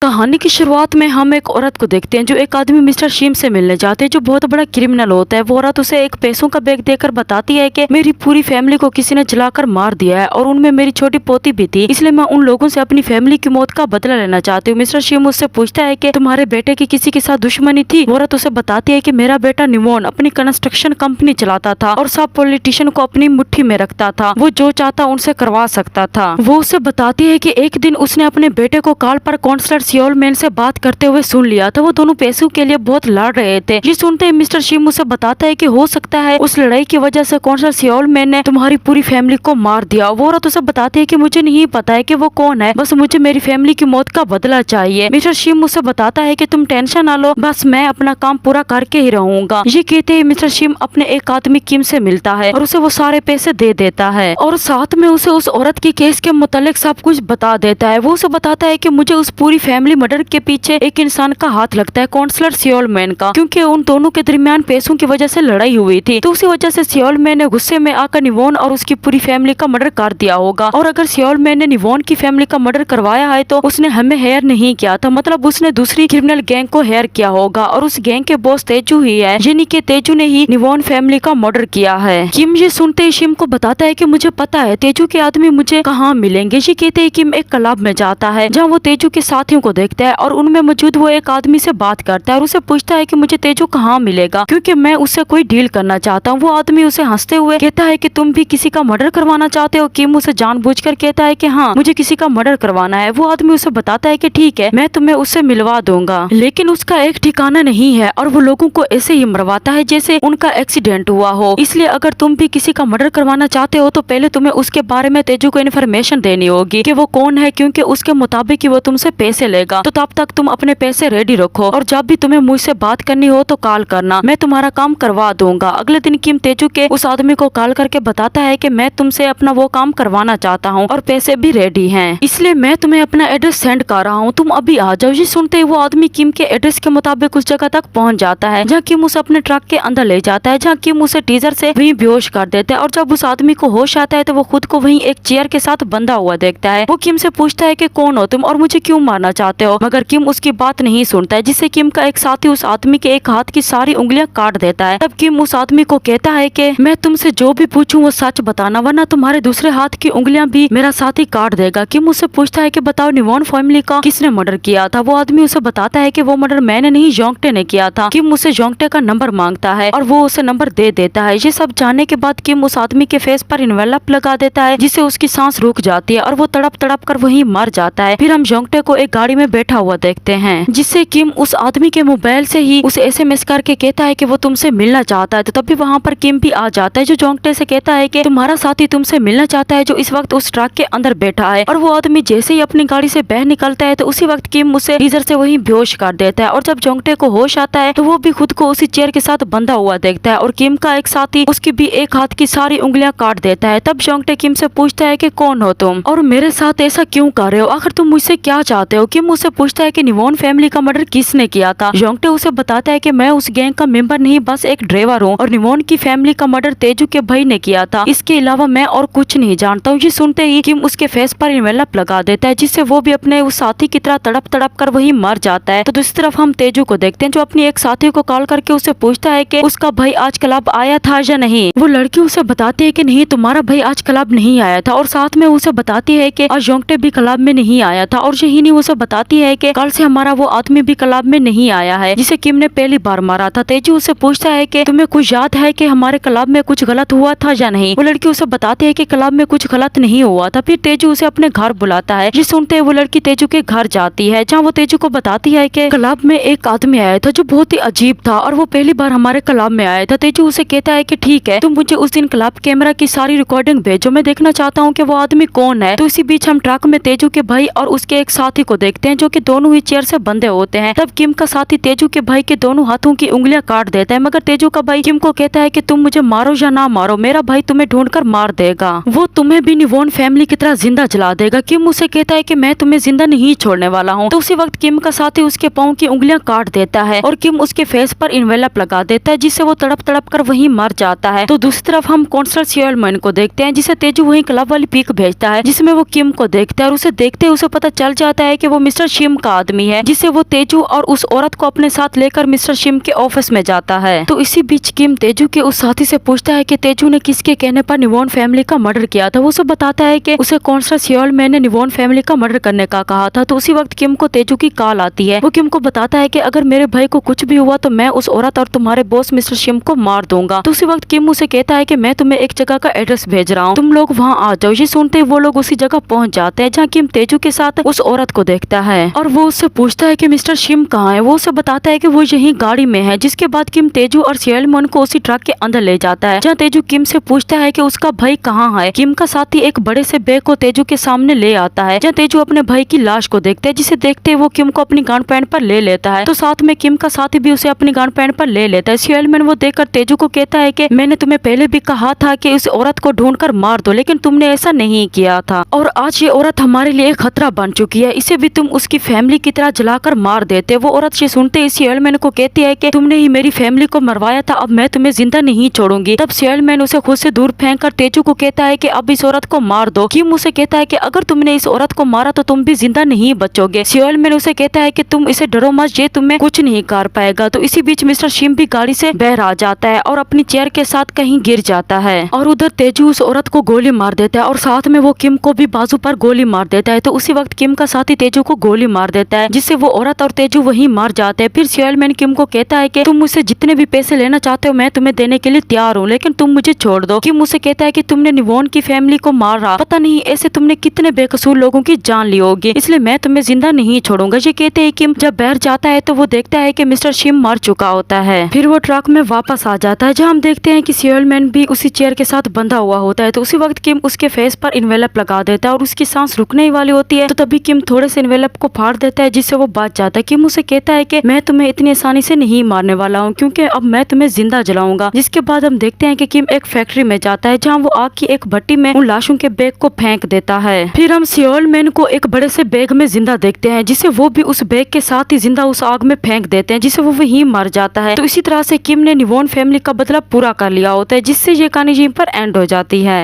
कहानी की शुरुआत में हम एक औरत को देखते हैं जो एक आदमी मिस्टर शिम से मिलने जाते हैं जो बहुत बड़ा क्रिमिनल होता है। वो औरत उसे एक पैसों का बैग देकर बताती है कि मेरी पूरी फैमिली को किसी ने जलाकर मार दिया है और उनमें मेरी छोटी पोती भी थी, इसलिए मैं उन लोगों से अपनी फैमिली की मौत का बदला लेना चाहती हूँ। मिस्टर शिम उससे पूछता है कि तुम्हारे बेटे की किसी के साथ दुश्मनी थी? वो औरत उसे बताती है कि मेरा बेटा निवोन अपनी कंस्ट्रक्शन कंपनी चलाता था और सब पॉलिटिशियन को अपनी मुट्ठी में रखता था, वो जो चाहता उनसे करवा सकता था। वो उसे बताती है कि एक दिन उसने अपने बेटे को कॉल पर काउंसलर सियोलमैन से बात करते हुए सुन लिया था। वो दोनों पैसों के लिए बहुत लड़ रहे थे। ये सुनते ही मिस्टर शिम उसे बताता है कि हो सकता है उस लड़ाई की वजह से काउंसलर सियोलमैन ने तुम्हारी पूरी फैमिली को मार दिया। वो औरत उसे बताती है कि मुझे नहीं पता है कि वो कौन है, बस मुझे मेरी फैमिली की मौत का बदला चाहिए। मिस्टर शिम उसे बताता है कि तुम टेंशन ना लो, बस मैं अपना काम पूरा करके ही रहूंगा। ये कहते ही मिस्टर शिम अपने एक आदमी किम से मिलता है और उसे वो सारे पैसे दे देता है और साथ में उसे उस औरत के केस के मुतालिक सब कुछ बता देता है। वो उसे बताता है कि मुझे उस पूरी फैमिली मर्डर के पीछे एक इंसान का हाथ लगता है, काउंसलर सियोलमैन का, क्योंकि उन दोनों के दरमियान पैसों की वजह से लड़ाई हुई थी। तो उसी वजह से सियोलमैन ने गुस्से में आकर निवोन और उसकी पूरी फैमिली का मर्डर कर दिया होगा। और अगर सियोलमैन ने निवोन की फैमिली का मर्डर करवाया है तो उसने हमें हेयर नहीं किया था, मतलब उसने दूसरी क्रिमिनल गैंग को हेयर किया होगा और उस गैंग के बॉस तेजू ही है, यानी कि तेजू ने ही निवोन फैमिली का मर्डर किया है। किम ये सुनते ही शिम को बताता है कि मुझे पता है तेजू के आदमी मुझे कहाँ मिलेंगे। ये कहते ही किम एक क्लब में जाता है जहाँ वो तेजू के साथियों को देखता है और उनमें मौजूद वो एक आदमी से बात करता है और उसे पूछता है कि मुझे तेजू कहाँ मिलेगा, क्योंकि मैं उससे कोई डील करना चाहता हूँ। वो आदमी उसे हंसते हुए कहता है कि तुम भी किसी का मर्डर करवाना चाहते हो? किम उसे जानबूझकर कहता है कि हाँ, मुझे किसी का मर्डर करवाना है। वो आदमी उसे बताता है कि ठीक है, मैं तुम्हें उससे मिलवा दूंगा, लेकिन उसका एक ठिकाना नहीं है और वो लोगों को ऐसे ही मरवाता है जैसे उनका एक्सीडेंट हुआ हो। इसलिए अगर तुम भी किसी का मर्डर करवाना चाहते हो तो पहले तुम्हें उसके बारे में तेजू को इन्फॉर्मेशन देनी होगी कि वो कौन है, क्योंकि उसके मुताबिक ही वो तुमसे पैसे लेगा। तो तब तक तुम अपने पैसे रेडी रखो और जब भी तुम्हें मुझसे बात करनी हो तो कॉल करना, मैं तुम्हारा काम करवा दूंगा। अगले दिन किम तेजू के उस आदमी को कॉल करके बताता है कि मैं तुमसे अपना वो काम करवाना चाहता हूँ और पैसे भी रेडी हैं, इसलिए मैं तुम्हें अपना एड्रेस सेंड कर रहा हूँ, तुम अभी आ जाओ। ये सुनते ही वो आदमी किम के एड्रेस के मुताबिक उस जगह तक पहुँच जाता है जहाँ किम उसे अपने ट्रक के अंदर ले जाता है, जहाँ किम उसे टीजर से वहीं बेहोश कर देता है। और जब उस आदमी को होश आता है तो वो खुद को वहीं एक चेयर के साथ बंधा हुआ देखता है। वो किम से पूछता है कि कौन हो तुम और मुझे क्यों मारना चाहते हो, मगर किम उसकी बात नहीं सुनता है, जिससे किम का एक साथी उस आदमी के एक हाथ की सारी उंगलियां काट देता है। तब किम उस आदमी को कहता है कि मैं तुमसे जो भी पूछूं वो सच बताना, वरना तुम्हारे दूसरे हाथ की उंगलियां भी मेरा साथी काट देगा। किम उससे पूछता है कि बताओ निवोन फैमिली का किसने मर्डर किया था? वो आदमी उसे बताता है कि वो मर्डर मैंने नहीं, जोंगटे ने किया था। किम उसे जोंगटे का नंबर मांगता है और वो उसे नंबर दे देता है। ये सब जानने के बाद किम उस आदमी के फेस पर इन्वेलप लगा देता है जिससे उसकी सांस रुक जाती है और वो तड़प तड़प कर वहीं मर जाता है। फिर हम जोंगटे को एक गाड़ी में बैठा हुआ देखते हैं, जिससे किम उस आदमी के मोबाइल से ही उसे SMS करके कहता है कि वो तुमसे मिलना चाहता है। तो तभी वहाँ पर किम भी आ जाता है जो जोंगटे से कहता है कि तुम्हारा साथी तुमसे मिलना चाहता है जो इस वक्त उस ट्रक के अंदर बैठा है। और वो आदमी जैसे ही अपनी गाड़ी से बाहर निकलता है तो उसी वक्त किम उसे टीजर से वहीं बेहोश कर देता है। और जब जोंगटे को होश आता है तो वो भी खुद को उसी चेयर के साथ बंधा हुआ देखता है और किम का एक साथी उसकी भी एक हाथ की सारी उंगलियां काट देता है। तब जोंगटे किम से पूछता है कि कौन हो तुम और मेरे साथ ऐसा क्यों कर रहे हो, आखिर तुम मुझसे क्या चाहते हो? किम उससे पूछता है कि निवोन फैमिली का मर्डर किसने किया था? जोंगटे उसे बताता है कि मैं उस गैंग का मेंबर नहीं, बस एक ड्राइवर हूँ और निवोन की फैमिली का मर्डर तेजू के भाई ने किया था, इसके अलावा मैं और कुछ नहीं जानता हूँ। ये सुनते ही किम उसके फेस पर इन्वेलप लगा देता है जिससे वो भी अपने उस साथी की तरह तड़प तड़प कर वही मर जाता है। तो दूसरी तरफ हम तेजू को देखते हैं जो अपनी एक साथी को कॉल करके उसे पूछता है कि उसका भाई आज क्लब आया था या नहीं। वो लड़की उसे बताती है कि नहीं, तुम्हारा भाई आज क्लब नहीं आया था और साथ में उसे बताती है कि आज जोंगटे भी क्लब में नहीं आया था। और यही नहीं, उसे बताती है कि कल से हमारा वो आदमी भी क्लब में नहीं आया है जिसे किम ने पहली बार मारा था। तेजू उसे पूछता है कि तुम्हें कुछ याद है कि हमारे क्लब में कुछ गलत हुआ था या नहीं। वो लड़की उसे बताती है कि क्लब में कुछ गलत नहीं हुआ था। फिर तेजू उसे अपने घर बुलाता है। ये सुनते ही वो लड़की तेजू के घर जाती है जहाँ वो तेजू को बताती है कि क्लब में एक आदमी आया था जो बहुत ही अजीब था और वो पहली बार हमारे क्लब में आया था। तेजू उसे कहता है कि ठीक है, तुम मुझे उस दिन क्लब कैमरा की सारी रिकॉर्डिंग भेजो, मैं देखना चाहता हूँ कि वो आदमी कौन है। तो इसी बीच हम ट्रक में तेजू के भाई और उसके एक साथी को देखते हैं जो कि दोनों ही चेयर से बंधे होते हैं। तब किम का साथी तेजू के भाई के दोनों हाथों की उंगलियां काट देता है, मगर तेजू का भाई किम को कहता है कि तुम मुझे मारो या ना मारो, मेरा भाई तुम्हें ढूंढकर मार देगा, वो तुम्हें भी निवोन फैमिली की तरह जिंदा जला देगा। किम उसे कहता है कि मैं तुम्हें जिंदा नहीं छोड़ने वाला हूँ। तो उसी वक्त किम का साथी उसके पाँव की उंगलियां काट देता है और किम उसके फेस पर इन्वेलप लगा देता है जिससे वो तड़प तड़प कर वहीं मर जाता है। तो दूसरी तरफ हम काउंसलर सियोलमैन को देखते हैं जिसे तेजू वहीं क्लब वाली पिक भेजता है जिसमें वो किम को देखता है और उसे देखते ही उसे पता चल जाता है कि वो मिस्टर मिस्टर शिम का आदमी है, जिसे वो तेजू और उस औरत को अपने साथ लेकर मिस्टर शिम के ऑफिस में जाता है। तो इसी बीच किम तेजू के उस साथी से पूछता है कि तेजू ने किसके कहने पर निवॉन फैमिली का मर्डर किया था। वो सब बताता है कि उसे कॉन्स्टेंस सियोल मैन ने निवॉन फैमिली का मर्डर करने का कहा था। तो उसी वक्त किम को तेजू की कॉल आती है। वो किम को बताता है कि अगर मेरे भाई को कुछ भी हुआ तो मैं उस औरत और तुम्हारे बॉस मिस्टर शिम को मार दूंगा। तो उसी वक्त किम उसे कहता है कि मैं तुम्हें एक जगह का एड्रेस भेज रहा हूँ, तुम लोग वहाँ आ जाओ। ये सुनते ही वो लोग उसी जगह पहुँच जाते हैं जहाँ किम तेजू के साथ उस औरत को देखता है और वो उससे पूछता है कि मिस्टर शिम कहाँ है। वो उसे बताता है कि वो यही गाड़ी में है। जिसके बाद किम तेजू और सियोल मैन को उसी ट्रक के अंदर ले जाता है, जहाँ तेजू किम से पूछता है कि उसका भाई कहाँ है। किम का साथी एक बड़े से बैग को तेजू के सामने ले आता है, जहाँ तेजू अपने भाई की लाश को देखते हैं, जिसे देखते वो किम को अपनी गांड पैंट पर ले लेता है। तो साथ में किम का साथी भी उसे अपनी गांड पैंट पर ले लेता है। सियोल मैन वो देखकर तेजू को कहता है कि मैंने तुम्हें पहले भी कहा था कि उस औरत को ढूंढकर मार दो, लेकिन तुमने ऐसा नहीं किया था और आज ये औरत हमारे लिए खतरा बन चुकी है, इसे भी तुम उसकी फैमिली की तरह जलाकर मार देते। वो औरत ये सुनते ही सियोल मैन को कहती है कि तुमने ही मेरी फैमिली को मरवाया था, अब मैं तुम्हें जिंदा नहीं छोड़ूंगी। तब सियोल मैन उसे खुद से दूर फेंक कर तेजू को कहता है कि अब इस औरत को मार दो। किम उसे कहता है कि अगर तुमने इस औरत को मारा तो तुम भी जिंदा नहीं बचोगे। सियोल मैन उसे कहता है कि तुम इसे डरो मत, ये तुम्हें कुछ नहीं कर पाएगा। तो इसी बीच मिस्टर शिम भी गाड़ी से बाहर आ जाता है और अपनी चेयर के साथ कहीं गिर जाता है और उधर तेजू उस औरत को गोली मार देता है और साथ में वो किम को भी बाजू पर गोली मार देता है। तो उसी वक्त किम का साथी तेजू को गोली मार देता है, जिससे वो औरत और तेजू वहीं मार जाते हैं। फिर सियोल मैन किम को कहता है कि तुम मुझसे जितने भी पैसे लेना चाहते हो मैं तुम्हें देने के लिए तैयार हूँ, लेकिन तुम मुझे छोड़ दो। किम उसे कहता है कि तुमने निवॉन की फैमिली को मारा, पता नहीं ऐसे तुमने कितने बेकसूर लोगों की जान ली होगी, इसलिए मैं तुम्हें जिंदा नहीं छोड़ूंगा। ये कहते हैं किम जब बाहर जाता है तो वो देखता है कि मिस्टर शिम मर चुका होता है। फिर वो ट्रक में वापस आ जाता है, जहाँ हम देखते हैं कि सियोल मैन भी उसी चेयर के साथ बंधा हुआ होता है। तो उसी वक्त किम उसके फेस पर इन्वेलप लगा देता है और उसकी सांस रुकने ही वाली होती है। तो तभी किम थोड़े से इन्वेलप को फाड़ देता है, जिससे वो बच जाता है। किम उसे कहता है कि मैं तुम्हें इतनी आसानी से नहीं मारने वाला हूँ, क्योंकि अब मैं तुम्हें जिंदा जलाऊंगा। जिसके बाद हम देखते हैं कि किम एक फैक्ट्री में जाता है, जहाँ वो आग की एक भट्टी में उन लाशों के बैग को फेंक देता है। फिर हम सियोल मैन को एक बड़े से बैग में जिंदा देखते हैं, जिसे वो भी उस बैग के साथ ही जिंदा उस आग में फेंक देते हैं, जिससे वो वहीं मर जाता है। तो इसी तरह से किम ने निवॉन फैमिली का बदला पूरा कर लिया होता है, जिससे ये कहानी यहीं पर एंड हो जाती है।